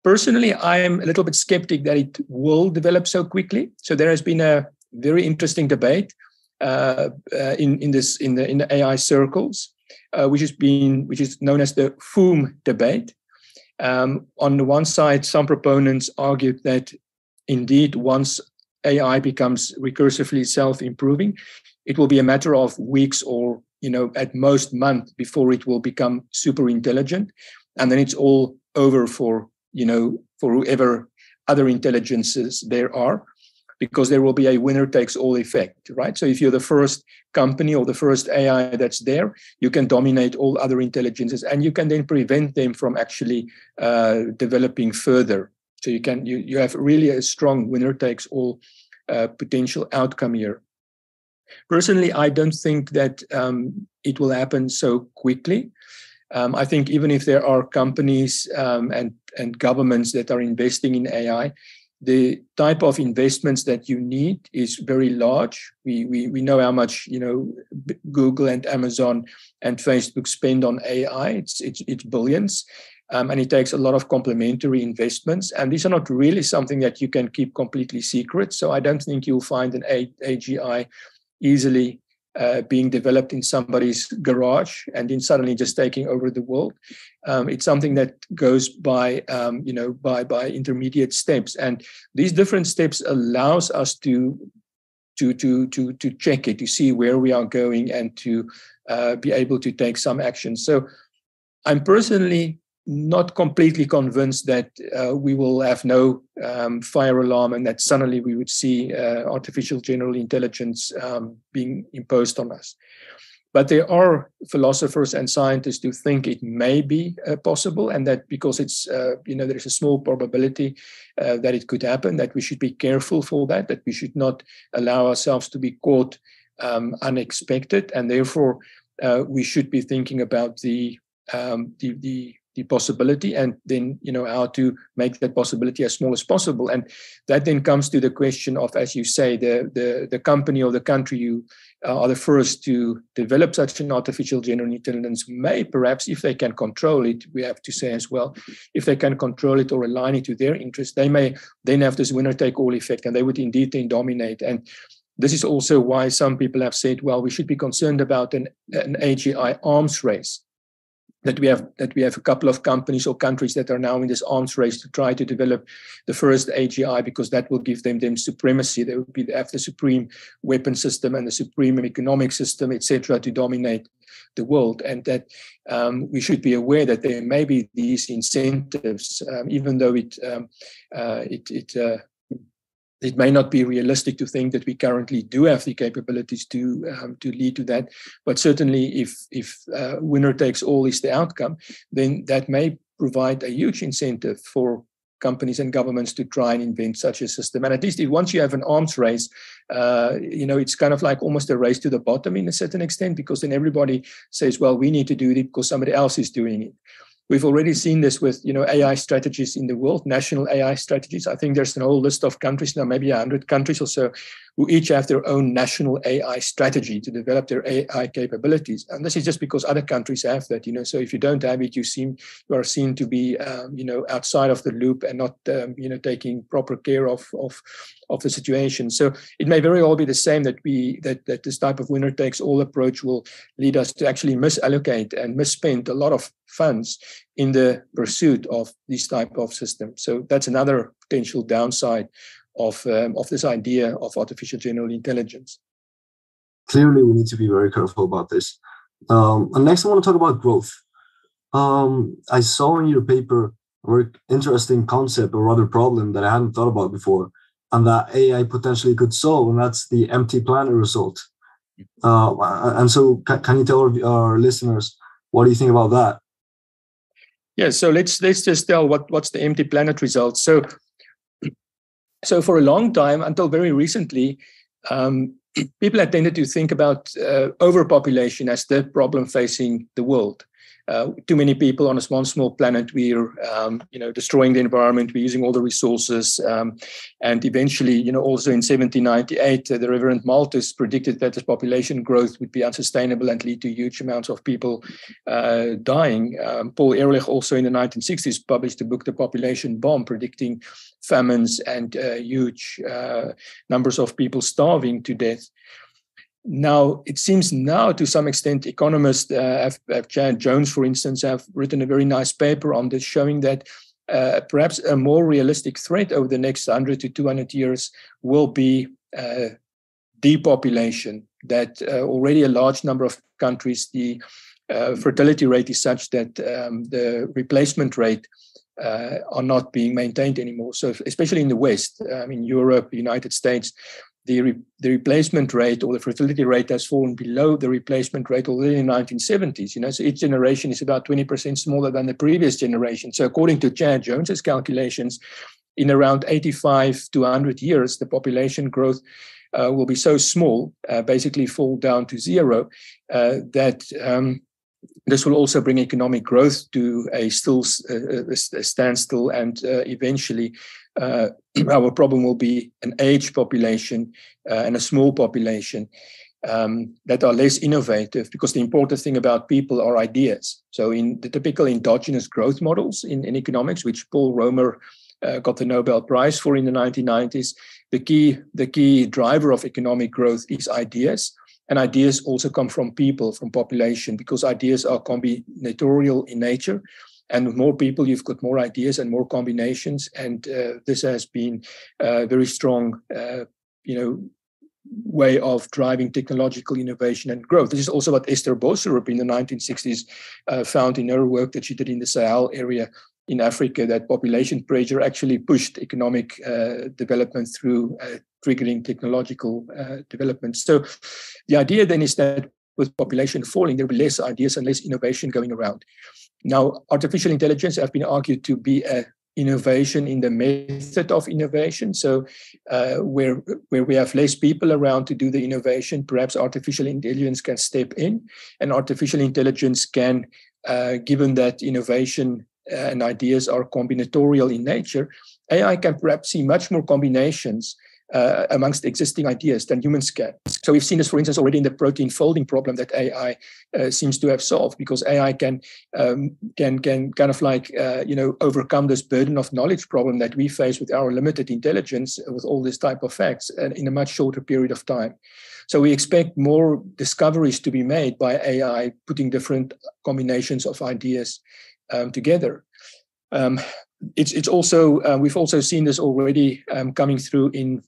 Personally, I am a little bit skeptic that it will develop so quickly. So there has been a very interesting debate in the AI circles, which is known as the FOOM debate. On the one side, some proponents argued that indeed, once AI becomes recursively self-improving, it will be a matter of weeks or at most months before it will become super intelligent, and then it's all over for whoever other intelligences there are. because there will be a winner-takes-all effect, right? So if you're the first company or the first AI that's there, you can dominate all other intelligences, and you can then prevent them from actually developing further. So you have really a strong winner-takes-all potential outcome here. Personally, I don't think that it will happen so quickly. I think even if there are companies and governments that are investing in AI, the type of investments that you need is very large. We know how much Google and Amazon and Facebook spend on AI. It's billions, and it takes a lot of complementary investments. And these are not really something that you can keep completely secret. So I don't think you'll find an AGI easily being developed in somebody's garage and then suddenly just taking over the world. It's something that goes by intermediate steps, and these different steps allows us to check it, to see where we are going, and to be able to take some action. So I'm personally not completely convinced that we will have no fire alarm and that suddenly we would see artificial general intelligence being imposed on us. But there are philosophers and scientists who think it may be possible, and that because it's there's a small probability that it could happen, that we should be careful for that we should not allow ourselves to be caught unexpected, and therefore we should be thinking about the possibility, and then how to make that possibility as small as possible. And that then comes to the question of, as you say, the company or the country you are the first to develop such an artificial general intelligence may, perhaps, if they can control it, we have to say as well, if they can control it or align it to their interest, they may then have this winner-take-all effect, and they would indeed then dominate. And this is also why some people have said, well, we should be concerned about an AGI arms race. That we have a couple of companies or countries that are now in this arms race to try to develop the first AGI, because that will give them supremacy. They will have the supreme weapon system and the supreme economic system, etc., to dominate the world. And that we should be aware that there may be these incentives, even though it may not be realistic to think that we currently do have the capabilities to lead to that. But certainly if winner takes all is the outcome, then that may provide a huge incentive for companies and governments to try and invent such a system. And at least once you have an arms race, it's kind of like almost a race to the bottom in a certain extent, because then everybody says, well, we need to do it because somebody else is doing it. We've already seen this with, AI strategies in the world, national AI strategies. I think there's a whole list of countries now, maybe 100 countries or so, who each have their own national AI strategy to develop their AI capabilities. And this is just because other countries have that, So if you don't have it, you are seen to be, outside of the loop and not, taking proper care of the situation. So it may very well be the same that this type of winner takes all approach will lead us to actually misallocate and misspend a lot of funds in the pursuit of this type of system. So that's another potential downside of this idea of artificial general intelligence. Clearly, we need to be very careful about this. And next, I want to talk about growth. I saw in your paper a very interesting concept, or rather problem, that I hadn't thought about before, and that AI potentially could solve, and that's the empty planet result. And so, can you tell our listeners, what do you think about that? Yeah, so let's just tell what's the empty planet result. So for a long time, until very recently, people had tended to think about overpopulation as the problem facing the world. Too many people on one small planet. We're, destroying the environment. We're using all the resources, and eventually, also in 1798, the Reverend Malthus predicted that this population growth would be unsustainable and lead to huge amounts of people dying. Paul Ehrlich also in the 1960s published a book, The Population Bomb, predicting famines and huge numbers of people starving to death. Now, it seems now, to some extent, economists, Janet Jones, for instance, have written a very nice paper on this, showing that perhaps a more realistic threat over the next 100 to 200 years will be depopulation, that already a large number of countries, the fertility rate is such that the replacement rate are not being maintained anymore. So especially in the West, Europe, United States, the replacement rate or the fertility rate has fallen below the replacement rate already in the 1970s. So each generation is about 20% smaller than the previous generation. So according to Chad Jones's calculations, in around 85 to 100 years, the population growth will be so small, basically fall down to zero, that this will also bring economic growth to a standstill, and eventually our problem will be an aged population and a small population that are less innovative, because the important thing about people are ideas. So in the typical endogenous growth models in economics, which Paul Romer got the Nobel Prize for in the 1990s, the key driver of economic growth is ideas. And ideas also come from people, from population, because ideas are combinatorial in nature. And with more people, you've got more ideas and more combinations. And this has been a very strong, way of driving technological innovation and growth. This is also what Esther Boserup in the 1960s found in her work that she did in the Sahel area in Africa, that population pressure actually pushed economic development through triggering technological development. So the idea then is that with population falling, there will be less ideas and less innovation going around. Now, artificial intelligence has been argued to be an innovation in the method of innovation. So where we have less people around to do the innovation, perhaps artificial intelligence can step in, and artificial intelligence can, given that innovation and ideas are combinatorial in nature, AI can perhaps see much more combinations amongst existing ideas than humans can. So we've seen this, for instance, already in the protein folding problem that AI seems to have solved, because AI can kind of like overcome this burden of knowledge problem that we face with our limited intelligence, with all this type of facts, in a much shorter period of time. So we expect more discoveries to be made by AI, putting different combinations of ideas together. It's also we've also seen this already coming through in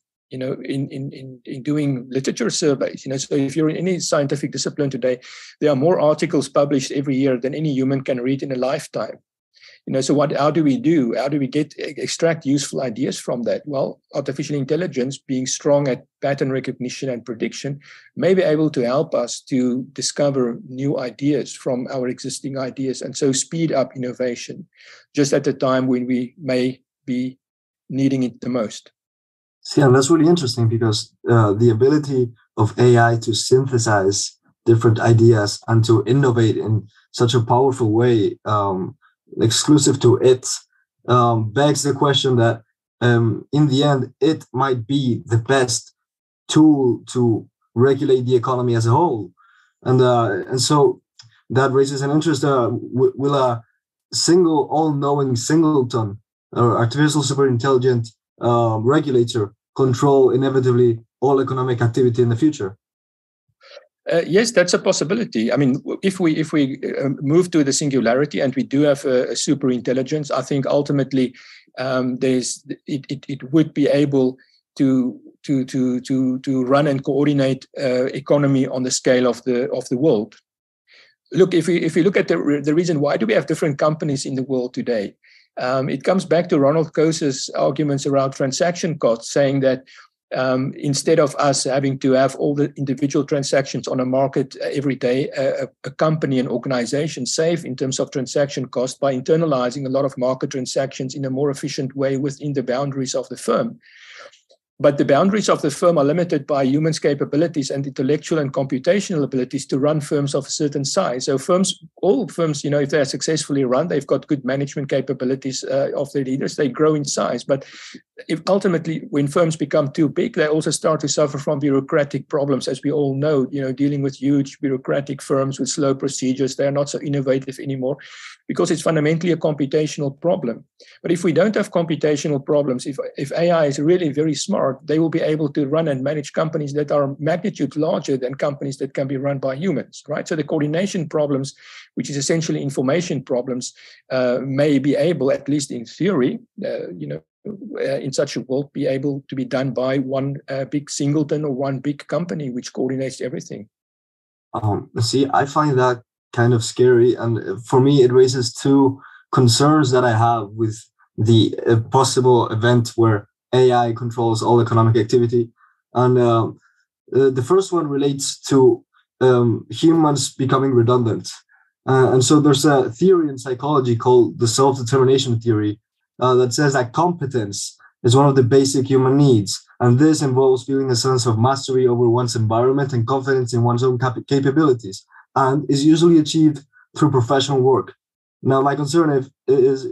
doing literature surveys. So if you're in any scientific discipline today, there are more articles published every year than any human can read in a lifetime. So how do we do? How do we extract useful ideas from that? Well, artificial intelligence, being strong at pattern recognition and prediction, may be able to help us to discover new ideas from our existing ideas, and so speed up innovation just at the time when we may be needing it the most. Yeah, that's really interesting, because the ability of AI to synthesize different ideas and to innovate in such a powerful way, exclusive to it, begs the question that in the end, it might be the best tool to regulate the economy as a whole. And so that raises an interest. Will a single all-knowing singleton or artificial superintelligent regulator control inevitably all economic activity in the future? Yes, that's a possibility. I mean, if we move to the singularity and we do have a super intelligence, I think ultimately it would be able to run and coordinate economy on the scale of the world. Look, if we look at the reason why do we have different companies in the world today, it comes back to Ronald Coase's arguments around transaction costs, saying that instead of us having to have all the individual transactions on a market every day, a company, an organization save in terms of transaction cost by internalizing a lot of market transactions in a more efficient way within the boundaries of the firm. But the boundaries of the firm are limited by humans' capabilities and intellectual and computational abilities to run firms of a certain size. So all firms, if they're successfully run, they've got good management capabilities of their leaders, they grow in size. But if ultimately, when firms become too big, they also start to suffer from bureaucratic problems, as we all know, dealing with huge bureaucratic firms with slow procedures. They're not so innovative anymore, because it's fundamentally a computational problem. But if we don't have computational problems, if AI is really very smart, they will be able to run and manage companies that are magnitude larger than companies that can be run by humans, right? So the coordination problems, which is essentially information problems, may be able, at least in theory, in such a world, be able to be done by one big singleton or one big company which coordinates everything. See, I find that kind of scary, and for me, it raises two concerns that I have with the possible event where AI controls all economic activity. And the first one relates to humans becoming redundant. And so there's a theory in psychology called the self-determination theory that says that competence is one of the basic human needs. And this involves feeling a sense of mastery over one's environment and confidence in one's own capabilities, and is usually achieved through professional work. Now, my concern is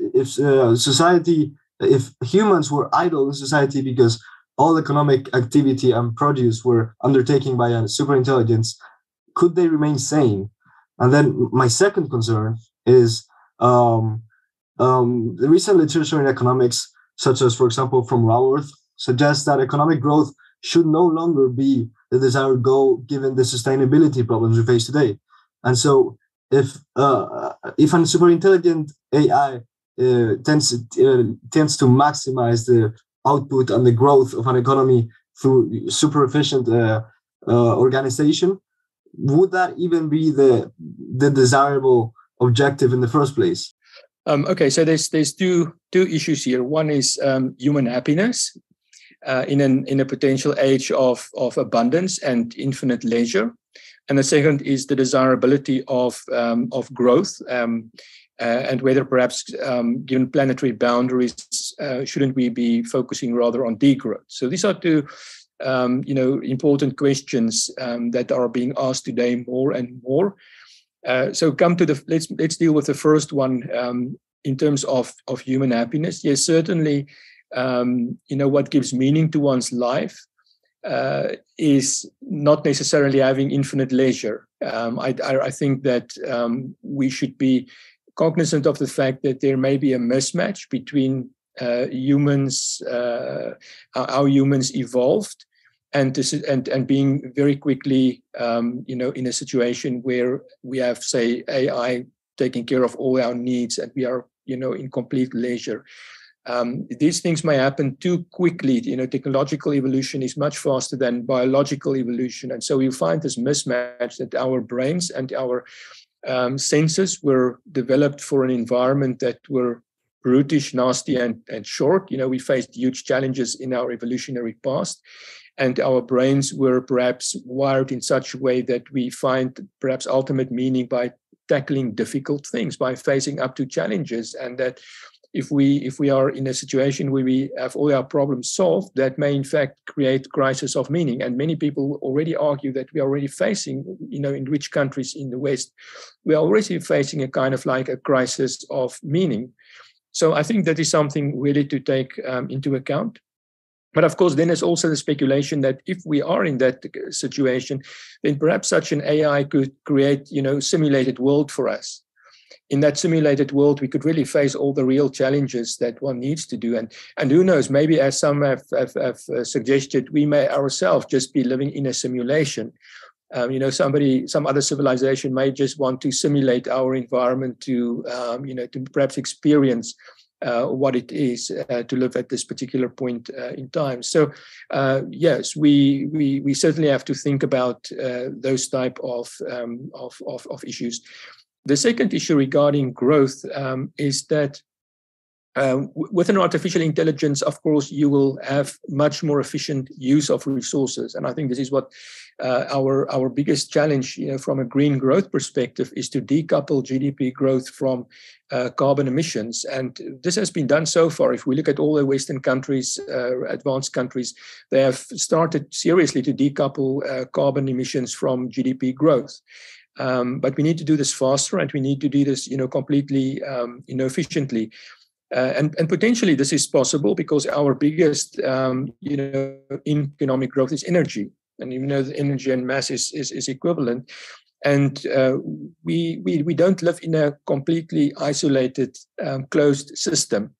if humans were idle in society because all economic activity and produce were undertaken by a superintelligence, could they remain sane? And then my second concern is the recent literature in economics, such as, for example, from Raworth, suggests that economic growth should no longer be the desired goal given the sustainability problems we face today. And so if a super intelligent AI tends to maximize the output and the growth of an economy through super efficient organization, would that even be the desirable objective in the first place? Okay, so there's two issues here. One is human happiness in a potential age of abundance and infinite leisure. And the second is the desirability of growth, and whether perhaps, given planetary boundaries, shouldn't we be focusing rather on degrowth? So these are two, important questions that are being asked today more and more. So let's deal with the first one in terms of human happiness. Yes, certainly, what gives meaning to one's life is not necessarily having infinite leisure. I think that we should be cognizant of the fact that there may be a mismatch between humans, how humans evolved, and being very quickly, in a situation where we have, say, AI taking care of all our needs, and we are, in complete leisure. These things may happen too quickly. Technological evolution is much faster than biological evolution. And so you find this mismatch that our brains and our senses were developed for an environment that were brutish, nasty, and short. We faced huge challenges in our evolutionary past. And our brains were perhaps wired in such a way that we find perhaps ultimate meaning by tackling difficult things, by facing up to challenges. And that if we are in a situation where we have all our problems solved, that may in fact create crisis of meaning. And many people already argue that we are already facing, in rich countries in the West, we are already facing a kind of like a crisis of meaning. So I think that is something really to take into account. But of course, then there's also the speculation that if we are in that situation, then perhaps such an AI could create, simulated world for us. In that simulated world, we could really face all the real challenges that one needs to do. And who knows, maybe as some have suggested, we may ourselves just be living in a simulation. Some other civilization may just want to simulate our environment to perhaps experience what it is to live at this particular point in time. So, yes, we certainly have to think about those type of issues. The second issue regarding growth is that with an artificial intelligence, of course, you will have much more efficient use of resources. And I think this is what our biggest challenge, from a green growth perspective, is to decouple GDP growth from carbon emissions. And this has been done so far. If we look at all the Western countries, advanced countries, they have started seriously to decouple carbon emissions from GDP growth. But we need to do this faster, and we need to do this, completely, efficiently. And potentially this is possible because our biggest, economic growth is energy. And the energy and mass is equivalent. And we don't live in a completely isolated, closed system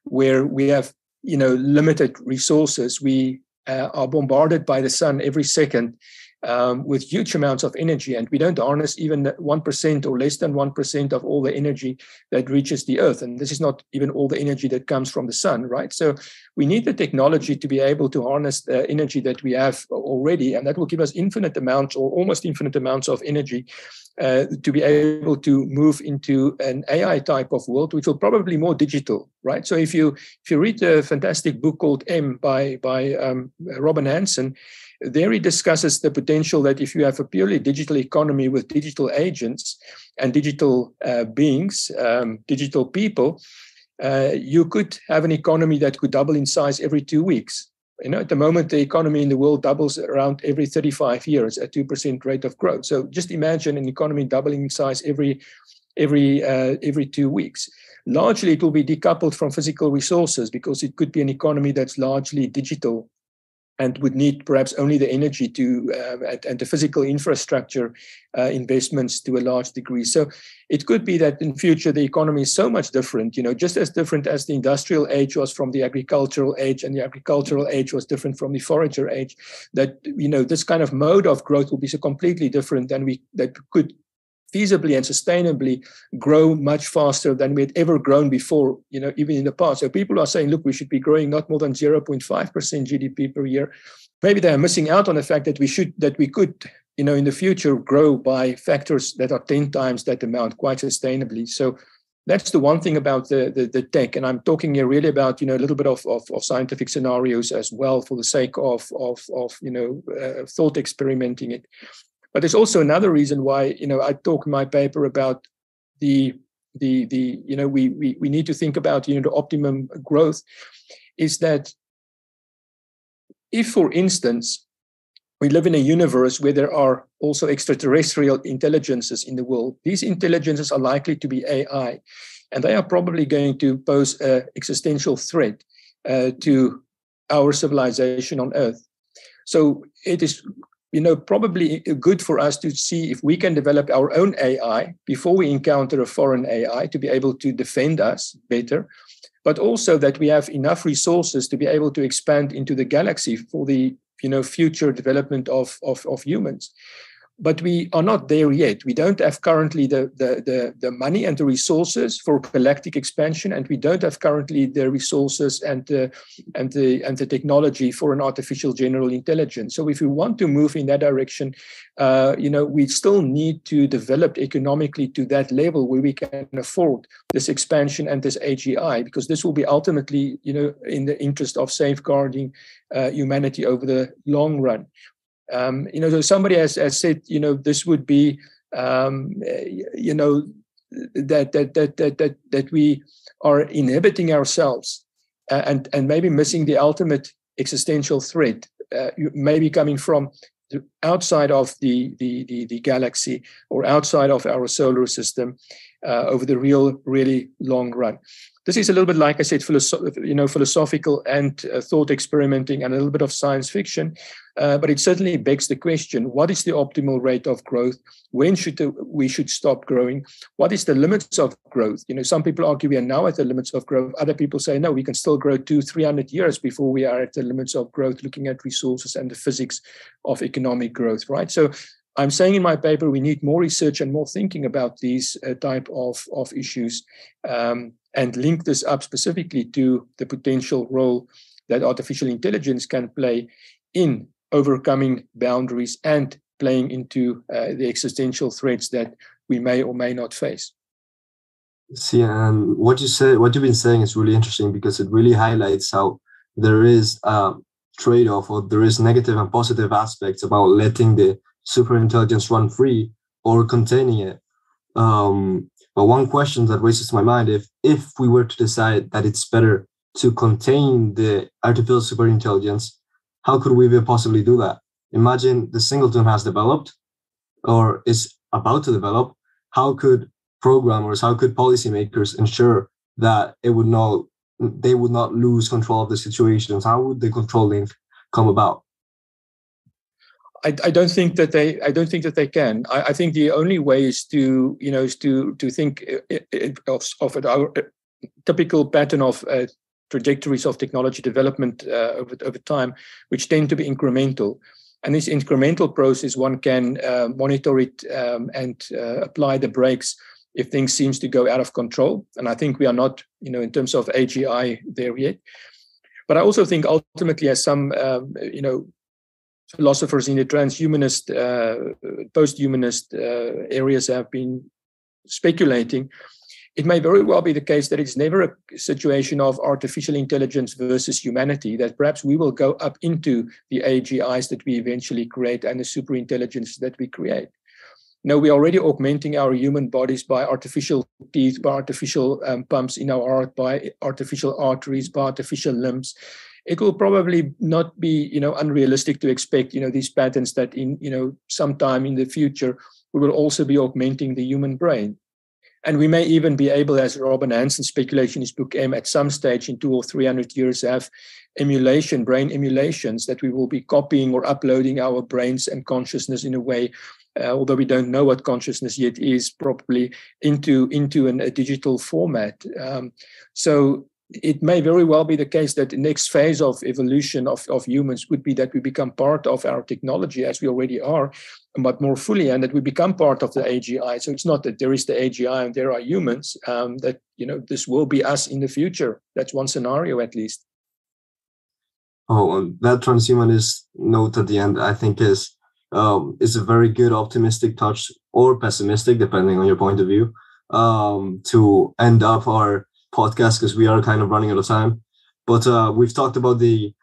where we have, limited resources. We are bombarded by the sun every second. with huge amounts of energy, and we don't harness even 1% or less than 1% of all the energy that reaches the Earth. And this is not even all the energy that comes from the sun, right? So we need the technology to be able to harness the energy that we have already, and that will give us infinite amounts or almost infinite amounts of energy to be able to move into an AI type of world, which will probably be more digital, right? So if you read the fantastic book called M by Robin Hanson, there he discusses the potential that if you have a purely digital economy with digital agents and digital beings, digital people, you could have an economy that could double in size every 2 weeks. You know, at the moment, the economy in the world doubles around every 35 years at 2% rate of growth. So just imagine an economy doubling in size every 2 weeks. Largely, it will be decoupled from physical resources because it could be an economy that's largely digital and would need perhaps only the energy to and the physical infrastructure investments to a large degree. So it could be that in future the economy is so much different, you know, just as different as the industrial age was from the agricultural age, and the agricultural age was different from the forager age, that, you know, this kind of mode of growth will be so completely different than that could feasibly and sustainably grow much faster than we had ever grown before, you know, even in the past. So people are saying, look, we should be growing not more than 0.5% GDP per year. Maybe they are missing out on the fact that we could, you know, in the future grow by factors that are 10 times that amount quite sustainably. So that's the one thing about the tech. And I'm talking here really about, you know, a little bit of scientific scenarios as well for the sake of you know, thought experimenting it. But there's also another reason why, you know, I talk in my paper about the you know, we need to think about, you know, the optimum growth, is that if, for instance, we live in a universe where there are also extraterrestrial intelligences in the world, these intelligences are likely to be AI, and they are probably going to pose an existential threat to our civilization on Earth. So it is, you know, probably good for us to see if we can develop our own AI before we encounter a foreign AI to be able to defend us better, but also that we have enough resources to be able to expand into the galaxy for the, you know, future development of humans. But we are not there yet. We don't have currently the money and the resources for galactic expansion, and we don't have currently the resources and the technology for an artificial general intelligence. So if we want to move in that direction, you know, we still need to develop economically to that level where we can afford this expansion and this AGI, because this will be ultimately, you know, in the interest of safeguarding humanity over the long run. You know, so somebody has said, you know, this would be, you know, that we are inhibiting ourselves and maybe missing the ultimate existential threat, maybe coming from outside of the galaxy or outside of our solar system over the really long run. This is a little bit, like I said, philosophical and thought experimenting and a little bit of science fiction, but it certainly begs the question: what is the optimal rate of growth? When we should stop growing? What is the limits of growth? You know, some people argue we are now at the limits of growth. Other people say no, we can still grow 200-300 years before we are at the limits of growth, looking at resources and the physics of economic growth, right? So I'm saying in my paper we need more research and more thinking about these type of issues, and link this up specifically to the potential role that artificial intelligence can play in overcoming boundaries and playing into the existential threats that we may or may not face. See, and what you've been saying is really interesting, because it really highlights how there is a trade-off, or there is negative and positive aspects about letting the superintelligence run free or containing it. But one question that raises my mind, if we were to decide that it's better to contain the artificial superintelligence, how could we possibly do that? Imagine the singleton has developed or is about to develop. How could programmers, how could policymakers ensure that they would not lose control of the situations? How would the controlling come about? I don't think that they can. I think the only way is to think of our typical pattern of trajectories of technology development over time, which tend to be incremental. And this incremental process, one can monitor it and apply the brakes if things seems to go out of control. And I think we are not, in terms of AGI there yet. But I also think ultimately, as some, philosophers in the transhumanist, post-humanist areas have been speculating, it may very well be the case that it's never a situation of artificial intelligence versus humanity, that perhaps we will go up into the AGIs that we eventually create and the superintelligence that we create. No, we're already augmenting our human bodies by artificial teeth, by artificial pumps in our heart, by artificial arteries, by artificial limbs. It will probably not be, unrealistic to expect, these patterns that in, sometime in the future, we will also be augmenting the human brain. And we may even be able, as Robin Hanson speculates in his book M, at some stage in 200 or 300 years, have brain emulations that we will be copying or uploading our brains and consciousness in a way, although we don't know what consciousness yet is, probably into a digital format. So it may very well be the case that the next phase of evolution of humans would be that we become part of our technology, as we already are, but more fully, and that we become part of the AGI. So it's not that there is the AGI and there are humans, that, this will be us in the future. That's one scenario, at least. Oh, that transhumanist note at the end, I think is a very good optimistic touch, or pessimistic, depending on your point of view, to end up our podcast, because we are kind of running out of time. But we've talked about the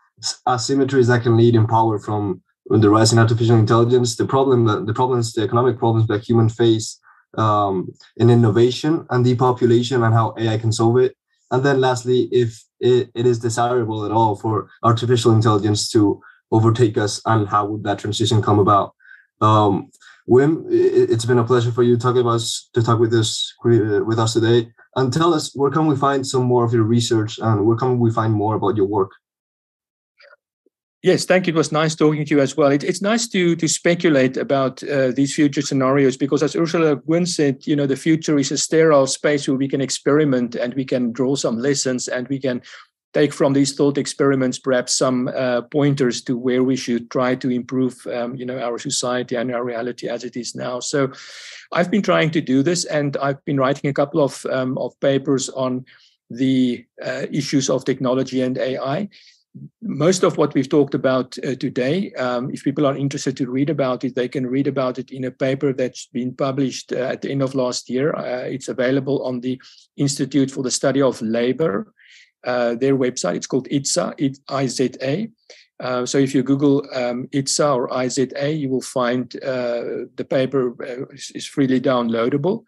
asymmetries that can lead in power from the rise in artificial intelligence, the economic problems that humans face in innovation and depopulation, and how AI can solve it. And then lastly, if it is desirable at all for artificial intelligence to overtake us, and how would that transition come about? Wim, it's been a pleasure for you to talk with us today. And tell us, where can we find some more of your research, and where can we find more about your work? Yes, thank you. It was nice talking to you as well. It's nice to speculate about these future scenarios, because as Ursula Le Guin said, the future is a sterile space where we can experiment and we can draw some lessons, and we can take from these thought experiments perhaps some pointers to where we should try to improve, our society and our reality as it is now. So I've been trying to do this, and I've been writing a couple of papers on the issues of technology and AI. Most of what we've talked about today, if people are interested to read about it, they can read about it in a paper that's been published at the end of last year. It's available on the Institute for the Study of Labor, their website. It's called ITSA, IZA. So if you Google ITSA or IZA, you will find the paper is freely downloadable.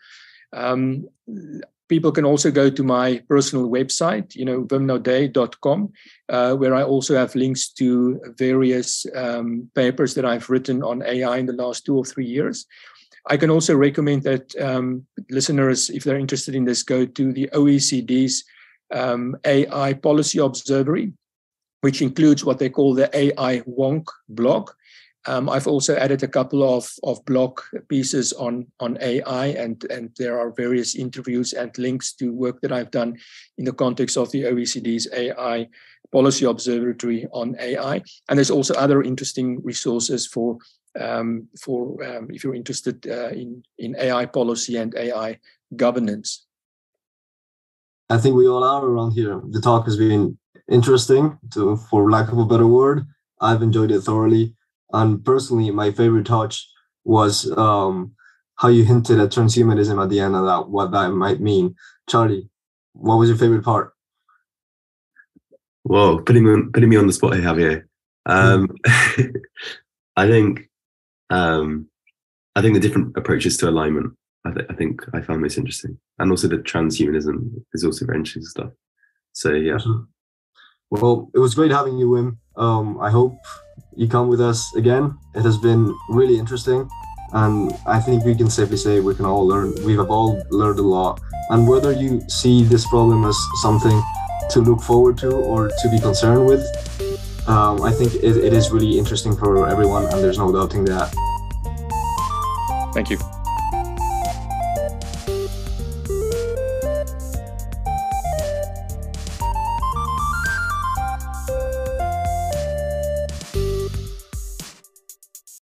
People can also go to my personal website, wimnaude.com, where I also have links to various papers that I've written on AI in the last 2 or 3 years. I can also recommend that listeners, if they're interested in this, go to the OECD's AI Policy Observatory, which includes what they call the AI Wonk blog. I've also added a couple of blog pieces on AI, and there are various interviews and links to work that I've done in the context of the OECD's AI Policy Observatory on AI. And there's also other interesting resources for if you're interested in AI policy and AI governance. I think we all are around here. The talk has been interesting, for lack of a better word. I've enjoyed it thoroughly. And personally, my favorite touch was how you hinted at transhumanism at the end, and what that might mean. Charlie, what was your favorite part? Whoa, putting me on the spot here, Javier. I think the different approaches to alignment, I think I found most interesting, and also the transhumanism is also very interesting stuff. So yeah. Well, it was great having you, Wim. I hope you come with us again. It has been really interesting, and I think we can safely say we have all learned a lot. And whether you see this problem as something to look forward to or to be concerned with, I think it is really interesting for everyone, and there's no doubting that. Thank you.